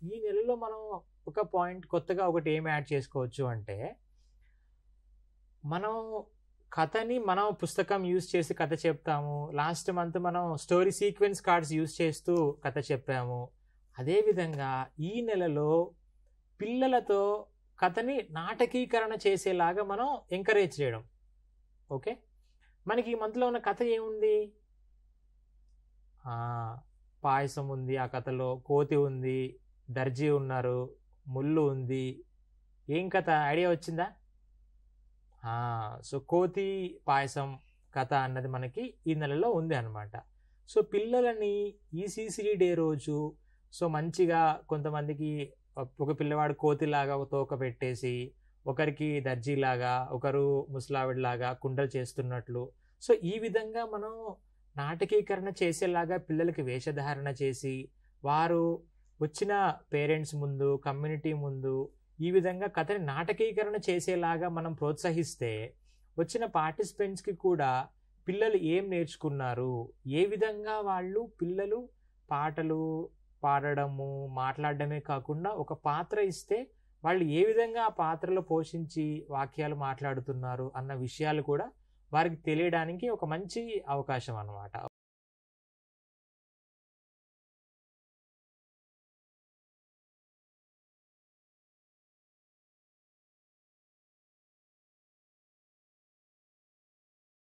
ఈ నెలలో మనం ఒక పాయింట్ కొత్తగా ఒకటి ఏం యాడ్ చేసుకోవచ్చు అంటే, మనం కథని మనం పుస్తకం యూజ్ చేసి కథ చెప్తాము. లాస్ట్ మంత్ మనం స్టోరీ సీక్వెన్స్ కార్డ్స్ యూజ్ చేస్తూ కథ చెప్పాము. అదేవిధంగా ఈ నెలలో పిల్లలతో కథని నాటకీకరణ చేసేలాగా మనం ఎంకరేజ్ చేయడం. ఓకే. మనకి ఈ మంత్లో ఉన్న కథ ఏముంది? పాయసం ఉంది ఆ కథలో, కోతి ఉంది, దర్జీ ఉన్నారు, ముళ్ళు ఉంది. ఏం కథ ఐడియా వచ్చిందా? సో కోతి పాయసం కథ అన్నది మనకి ఈ నెలలో ఉంది అనమాట. సో పిల్లలని ఈ ఈసీసీ డే రోజు సో మంచిగా కొంతమందికి ఒక పిల్లవాడు కోతిలాగా ఒక తోక పెట్టేసి, ఒకరికి దర్జీలాగా, ఒకరు ముసలావిడిలాగా కుండలు చేస్తున్నట్లు. సో ఈ విధంగా మనం నాటకీకరణ చేసేలాగా పిల్లలకి వేషధారణ చేసి, వారు వచ్చిన పేరెంట్స్ ముందు, కమ్యూనిటీ ముందు ఈ విధంగా కథని నాటకీకరణ చేసేలాగా మనం ప్రోత్సహిస్తే, వచ్చిన పార్టిసిపెంట్స్‌కి కూడా పిల్లలు ఏం నేర్చుకున్నారు, ఏ విధంగా పిల్లలు పాటలు పాడడము, మాట్లాడడమే కాకుండా ఒక పాత్ర ఇస్తే వాళ్ళు ఏ విధంగా ఆ పాత్రలో పోషించి వాక్యాలు మాట్లాడుతున్నారు అన్న విషయాలు కూడా వారికి తెలియడానికి ఒక మంచి అవకాశం అన్నమాట.